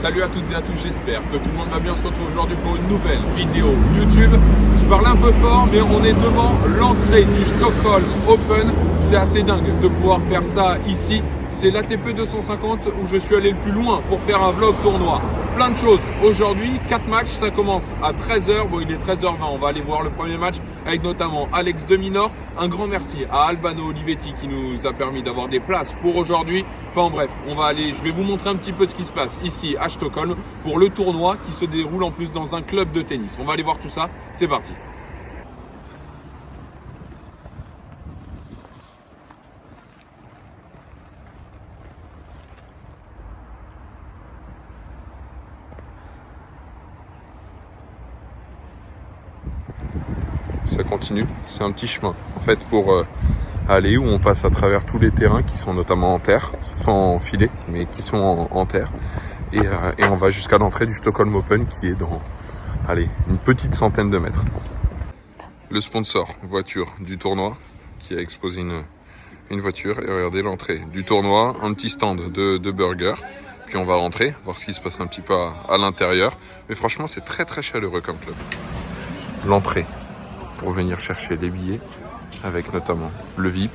Salut à toutes et à tous, j'espère que tout le monde va bien. On se retrouve aujourd'hui pour une nouvelle vidéo YouTube. Je parle un peu fort, mais on est devant l'entrée du Stockholm Open. C'est assez dingue de pouvoir faire ça ici. C'est l'ATP 250 où je suis allé le plus loin pour faire un vlog tournoi. Plein de choses. Aujourd'hui, 4 matchs, ça commence à 13h. Bon, il est 13h20, on va aller voir le premier match avec notamment Alex de Minaur. Un grand merci à Albano Olivetti qui nous a permis d'avoir des places pour aujourd'hui. Enfin bref, je vais vous montrer un petit peu ce qui se passe ici à Stockholm pour le tournoi qui se déroule en plus dans un club de tennis. On va aller voir tout ça, c'est parti. Ça continue, c'est un petit chemin en fait pour aller où on passe à travers tous les terrains qui sont notamment en terre, sans filet, mais qui sont en terre. Et on va jusqu'à l'entrée du Stockholm Open qui est dans, une petite centaine de mètres. Le sponsor voiture du tournoi qui a exposé une voiture. Et regardez l'entrée du tournoi, un petit stand de burgers. Puis on va rentrer, voir ce qui se passe un petit peu à l'intérieur. Mais franchement, c'est très très chaleureux comme club. L'entrée pour venir chercher les billets, avec notamment le VIP,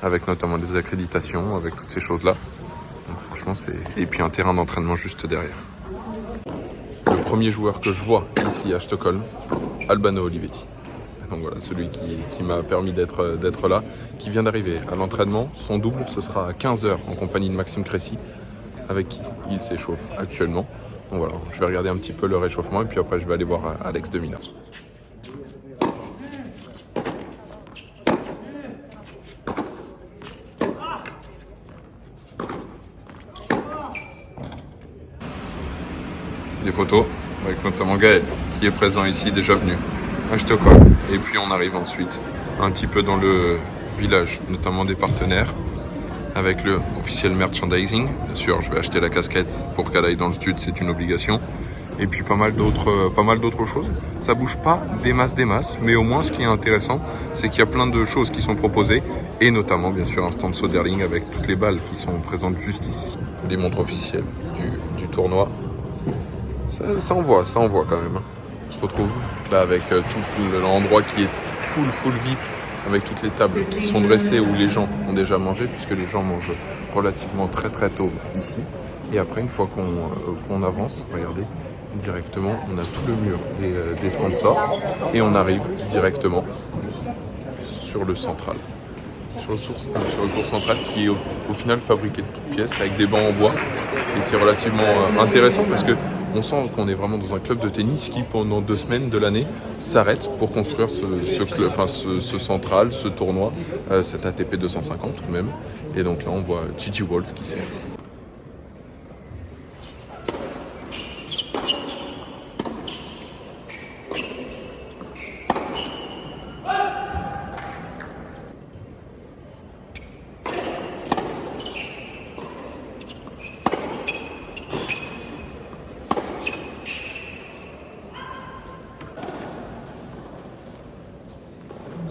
avec notamment les accréditations, avec toutes ces choses-là. Donc franchement, et puis un terrain d'entraînement juste derrière. Le premier joueur que je vois ici à Stockholm, Albano Olivetti. Donc voilà, celui qui m'a permis d'être là, qui vient d'arriver à l'entraînement. Son double, ce sera à 15h en compagnie de Maxime Cressy, avec qui il s'échauffe actuellement. Donc voilà, je vais regarder un petit peu le réchauffement et puis après je vais aller voir Alex de Minaur. Des photos avec notamment Gaël qui est présent ici, déjà venu à Stockholm. Et puis on arrive ensuite un petit peu dans le village, notamment des partenaires, avec le officiel merchandising. Bien sûr, je vais acheter la casquette pour qu'elle aille dans le stud, c'est une obligation. Et puis pas mal d'autres choses. Ça bouge pas des masses, mais au moins ce qui est intéressant, c'est qu'il y a plein de choses qui sont proposées, et notamment bien sûr un stand Soderling avec toutes les balles qui sont présentes juste ici. Les montres officielles du tournoi. Ça envoie quand même. On se retrouve là avec tout l'endroit qui est full VIP, avec toutes les tables qui sont dressées où les gens ont déjà mangé, puisque les gens mangent relativement très tôt ici. Et après, une fois qu'on avance, regardez, directement, on a tout le mur des sponsors et on arrive directement sur le central. Sur le cours central qui est au final fabriqué de toutes pièces avec des bancs en bois. Et c'est relativement intéressant parce que on sent qu'on est vraiment dans un club de tennis qui, pendant 2 semaines de l'année, s'arrête pour construire ce club, ce central, ce tournoi, cet ATP 250 tout de même. Et donc là, on voit Gigi Wolf qui sert.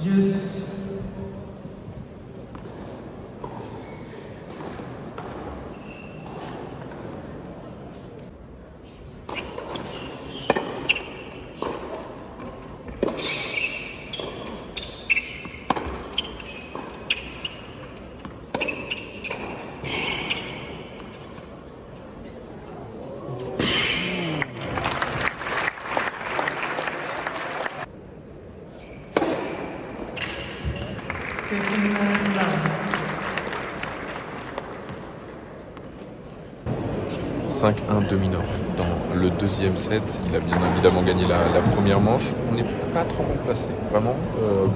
Just taking a love. 5-1 de Minaur. Dans le deuxième set, il a bien évidemment gagné la première manche. On n'est pas trop mal placé, vraiment.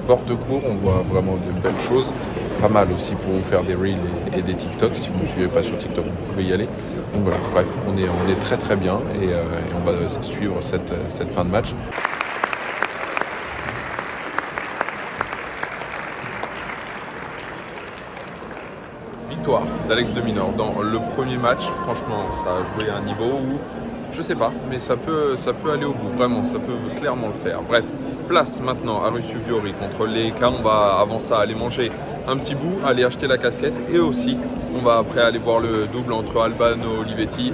Bord de cours, on voit vraiment de belles choses. Pas mal aussi pour vous faire des reels et des TikTok. Si vous ne me suivez pas sur TikTok, vous pouvez y aller. Donc voilà, bref, on est très bien et on va suivre cette fin de match. Victoire d'Alex de Minaur dans le premier match. Franchement, ça a joué à un niveau où, je sais pas, mais ça peut aller au bout, vraiment, ça peut clairement le faire. Bref, place maintenant à Ruusuvuori contre Leeka. On va avant ça aller manger un petit bout, aller acheter la casquette et aussi On va après aller voir le double entre Albano Olivetti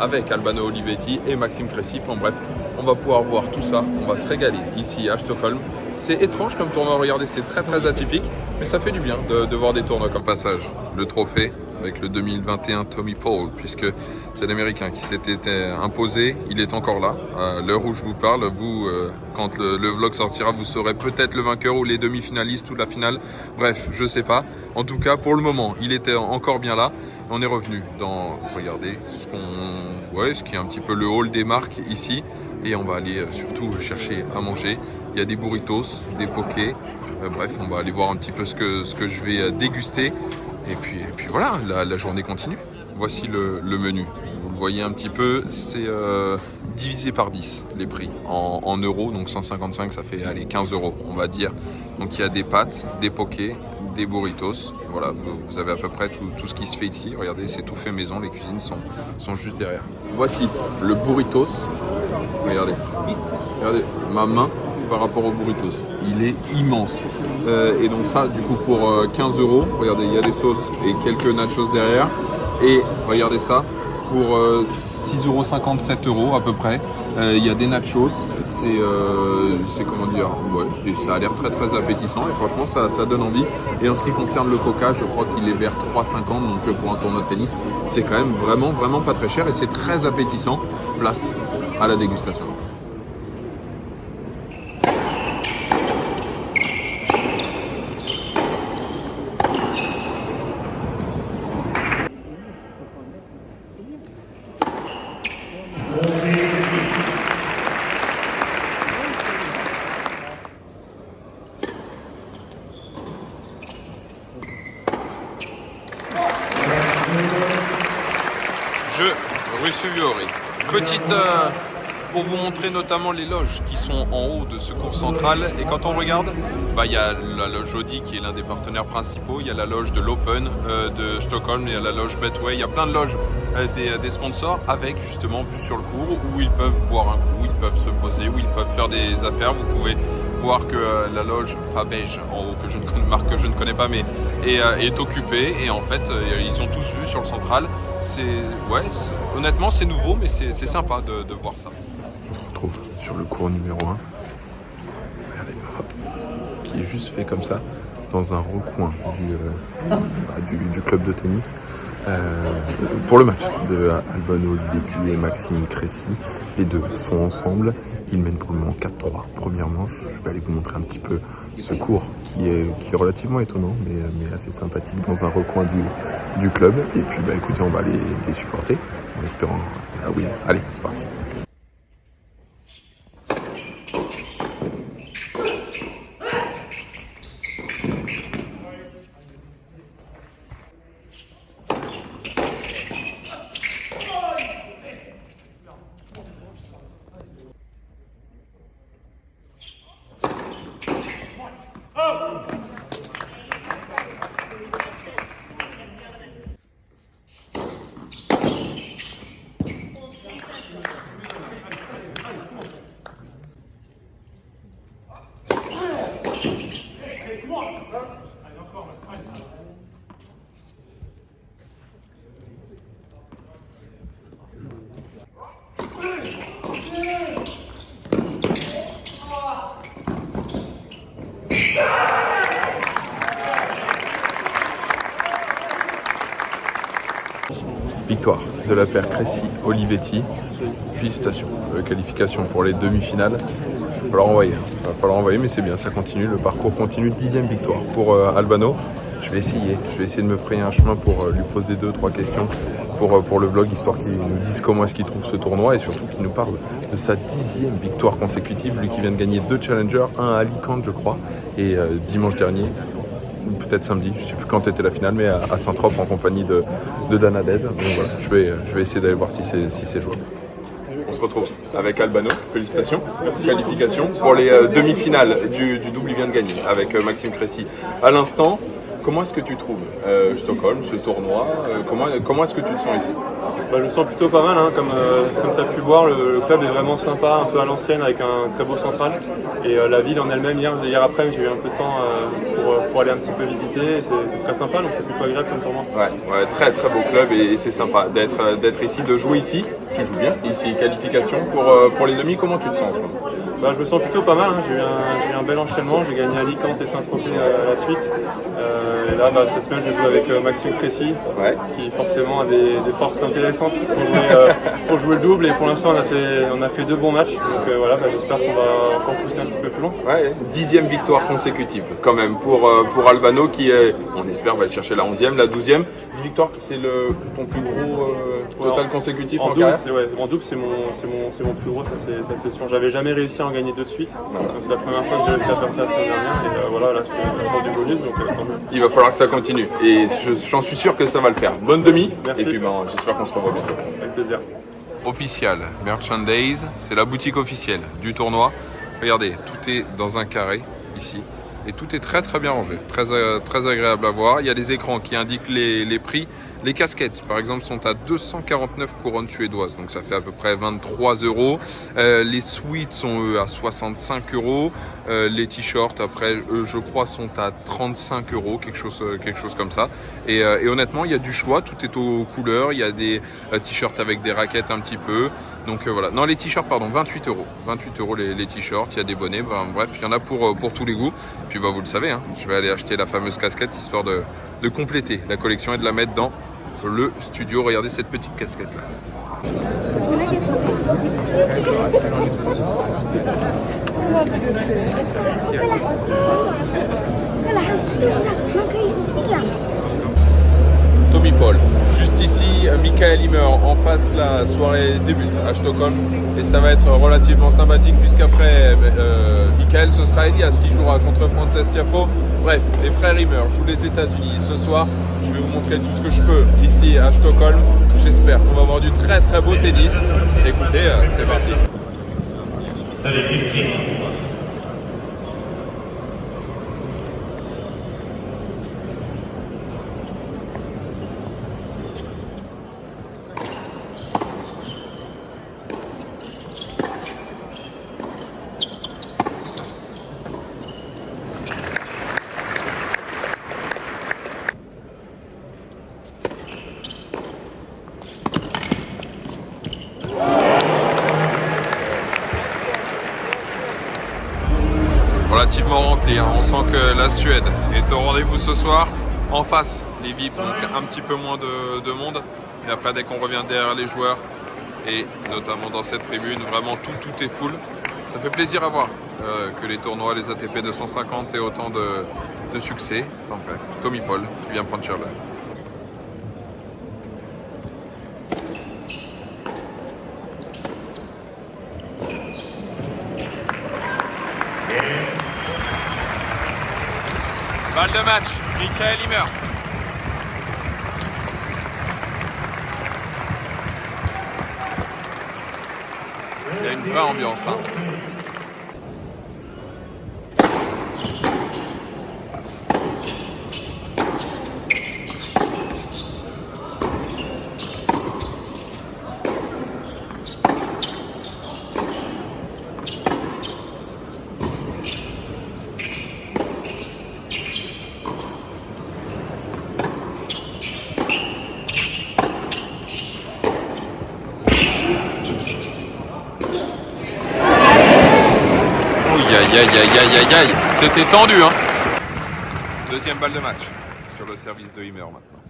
avec Albano Olivetti et Maxime Cressy. Enfin bref, on va pouvoir voir tout ça. On va se régaler ici à Stockholm. C'est étrange comme tournoi, regardez, c'est très atypique, mais ça fait du bien de voir des tournois comme passage. Le trophée avec le 2021 Tommy Paul, puisque c'est l'Américain qui s'était imposé, il est encore là. À l'heure où je vous parle, vous, quand le vlog sortira, vous saurez peut-être le vainqueur ou les demi-finalistes ou la finale. Bref, je sais pas. En tout cas, pour le moment, il était encore bien là. On est revenu dans, regardez, ce qui est un petit peu le hall des marques ici. Et on va aller surtout chercher à manger. Il y a des burritos, des pokés. Bref, on va aller voir un petit peu ce que je vais déguster. Et puis voilà, la journée continue. Voici le menu. Vous le voyez un petit peu, c'est divisé par 10 les prix. En euros, donc 155, ça fait 15 euros, on va dire. Donc il y a des pâtes, des pokés, des burritos. Voilà, vous avez à peu près tout ce qui se fait ici. Regardez, c'est tout fait maison, les cuisines sont juste derrière. Voici le burritos. Regardez ma main par rapport au burritos, il est immense. Et donc ça, du coup, pour 15 euros, regardez, il y a des sauces et quelques nachos derrière. Et regardez ça, pour 6,57 € à peu près, il y a des nachos, c'est comment dire, ouais, et ça a l'air très appétissant et franchement ça donne envie. Et en ce qui concerne le coca, je crois qu'il est vers 3,50, donc pour un tournoi de tennis, c'est quand même vraiment pas très cher et c'est très appétissant. Place à la dégustation. Petite pour vous montrer notamment les loges qui sont en haut de ce cours central. Et quand on regarde, il y a la loge Audi qui est l'un des partenaires principaux, il y a la loge de l'Open de Stockholm, il y a la loge Betway, il y a plein de loges des sponsors avec justement vue sur le cours où ils peuvent boire un coup, ils peuvent se poser, où ils peuvent faire des affaires. Vous pouvez voir que la loge Fabege en haut, marque que je ne connais pas, mais est occupée. Et en fait, ils ont tous vu sur le central. Honnêtement, c'est nouveau, mais c'est sympa de voir ça. On se retrouve sur le cours numéro 1. Regardez, qui est juste fait comme ça, dans un recoin du club de tennis. Pour le match de Albano Olivetti et Maxime Cressy, les deux sont ensemble. Ils mènent pour le moment 4-3, première manche. Je vais aller vous montrer un petit peu ce cours qui est relativement étonnant, mais assez sympathique dans un recoin du club. Et puis écoutez, on va aller les supporter en espérant la win. Allez, c'est parti. Victoire de la paire Cressy-Olivetti. Félicitations. Qualification pour les demi-finales. Il va falloir envoyer, mais c'est bien, ça continue. Le parcours continue. 10e victoire pour Albano. Je vais essayer de me frayer un chemin pour lui poser 2-3 questions pour le vlog, histoire qu'il nous dise comment est-ce qu'il trouve ce tournoi et surtout qu'il nous parle de sa 10e victoire consécutive. Lui qui vient de gagner 2 challengers, un à Alicante je crois, et dimanche dernier, peut-être samedi, je ne sais plus quand était la finale, mais à Saint-Trope en compagnie de Dana Dead. Donc voilà, je vais essayer d'aller voir si c'est jouable. On se retrouve avec Albano, félicitations, merci. Qualification pour les demi-finales du double, il vient de gagner avec Maxime Cressy. À l'instant, comment est-ce que tu trouves Stockholm, ce tournoi comment est-ce que tu te sens ici? Je me sens plutôt pas mal, hein. Comme tu as pu voir, le club est vraiment sympa, un peu à l'ancienne avec un très beau central. Et la ville en elle-même, hier après, j'ai eu un peu de temps pour aller un petit peu visiter. C'est très sympa, donc c'est plutôt agréable comme tournoi. Ouais, très très beau club et c'est sympa d'être ici, de jouer ici. Tu joues bien ici, qualification pour les demi, comment tu te sens en ce moment? Je me sens plutôt pas mal, hein. J'ai eu un bel enchaînement, j'ai gagné Alicante et Saint-Tropez à la suite. Et là, cette semaine, je joue avec Maxime Crécy, qui forcément a des forces intéressantes pour jouer le double. Et pour l'instant, on a fait 2 bons matchs. Donc j'espère qu'on va encore pousser un petit peu plus loin. 10e victoire consécutive quand même pour Albano qui, on espère, va aller chercher la 11e, la 12e. 10 victoires, c'est ton plus gros total consécutif en carrière? En double, c'est mon plus gros, ça c'est sûr. J'avais jamais réussi à en gagner 2 de suite. Donc c'est la première fois que j'ai réussi à faire ça la semaine dernière. Et là, c'est encore du bonus, donc tant mieux. Il va falloir que ça continue. Et j'en suis sûr que ça va le faire. Bonne demi. Merci. Et puis j'espère qu'on se revoit bientôt. Avec plaisir. Official Merchandise, c'est la boutique officielle du tournoi. Regardez, tout est dans un carré ici. Et tout est très très bien rangé, très agréable à voir. Il y a des écrans qui indiquent les prix. Les casquettes, par exemple, sont à 249 couronnes suédoises, donc ça fait à peu près 23 €. Les suites sont, eux, à 65 €. Les t-shirts, après, eux, je crois, sont à 35 €, quelque chose comme ça. Et honnêtement, il y a du choix, tout est aux couleurs. Il y a des t-shirts avec des raquettes un petit peu. Donc voilà. Non, les t-shirts, pardon, 28 €. 28 € les t-shirts, il y a des bonnets, bref, il y en a pour tous les goûts. Puis vous le savez, hein, je vais aller acheter la fameuse casquette histoire de compléter la collection et de la mettre dans le studio. Regardez cette petite casquette là. Tommy Paul, juste ici, Mikael Ymer. En face, la soirée débute à Stockholm et ça va être relativement sympathique puisqu'après Mikael, ce sera Elias qui jouera contre Frances Tiafoe. Bref, les frères Ymer jouent les États-Unis ce soir. Je vais vous montrer tout ce que je peux ici à Stockholm. J'espère qu'on va avoir du très très beau tennis. Écoutez, c'est parti. Salut, 15. Relativement rempli, hein. On sent que la Suède est au rendez-vous ce soir. En face, les VIP, donc un petit peu moins de monde. Et après, dès qu'on revient derrière les joueurs, et notamment dans cette tribune, vraiment tout est full. Ça fait plaisir à voir que les tournois, les ATP 250 aient autant de succès. Enfin bref, Tommy Paul qui vient prendre cher là. Balle de match, Mikael Ymer. Il y a une vraie ambiance, hein. Aïe, c'était tendu, hein. Deuxième balle de match sur le service de Ymer maintenant.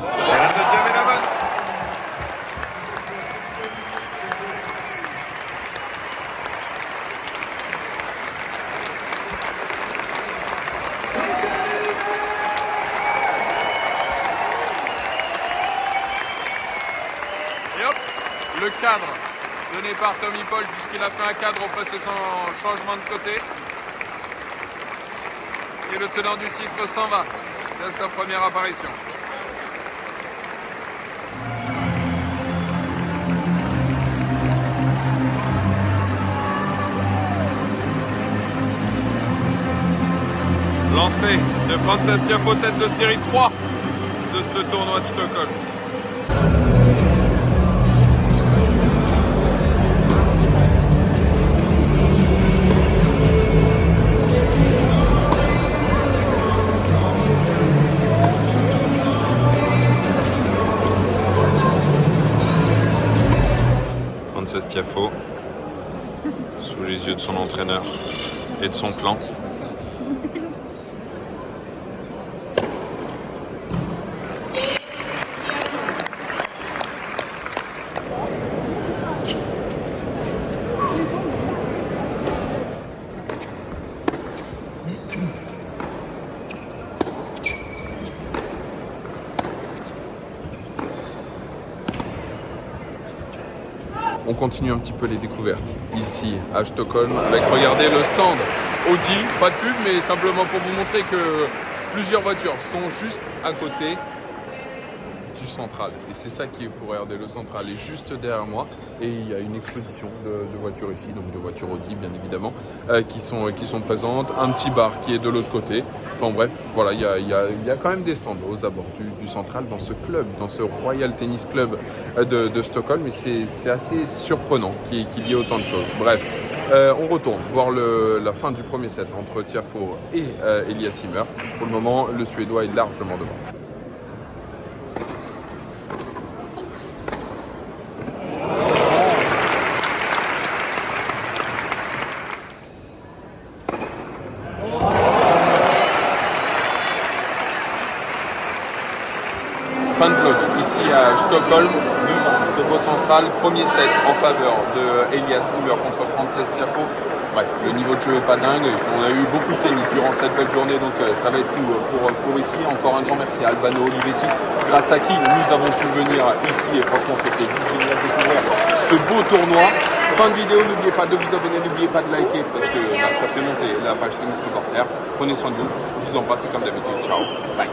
Et la deuxième est la bonne. Et hop, le cadre donné par Tommy Paul puisqu'il a fait un cadre au précédent changement de côté. Et le tenant du titre s'en va dès sa première apparition. L'entrée de Frances Tiafoe, tête de série 3 de ce tournoi de Stockholm. Frances Tiafoe, sous les yeux de son entraîneur et de son clan. On continue un petit peu les découvertes ici à Stockholm avec, regardez, le stand Audi, pas de pub mais simplement pour vous montrer que plusieurs voitures sont juste à côté du central. Et c'est ça qui est fou, regardez, le central est juste derrière moi et il y a une exposition de voitures ici, donc de voitures Audi bien évidemment, qui sont présentes, un petit bar qui est de l'autre côté. Enfin bref, voilà, il y a quand même des stands aux abords du central dans ce club, dans ce Royal Tennis Club de Stockholm, et c'est assez surprenant qu'il y ait autant de choses. Bref, on retourne voir la fin du premier set entre Tiafoe et Elias Ymer. Pour le moment, le Suédois est largement devant. Fin de vlog ici à Stockholm, ce beau central, premier set en faveur de Elias Ymer contre Frances Tiafoe. Bref, le niveau de jeu n'est pas dingue, on a eu beaucoup de tennis durant cette belle journée, donc ça va être tout pour ici. Encore un grand merci à Albano Olivetti, grâce à qui nous avons pu venir ici, et franchement c'était juste génial de découvrir ce beau tournoi. Fin de vidéo, n'oubliez pas de vous abonner, n'oubliez pas de liker, parce que ça fait monter la page Tennis Reporter. Prenez soin de vous, je vous embrasse et comme d'habitude, ciao, bye.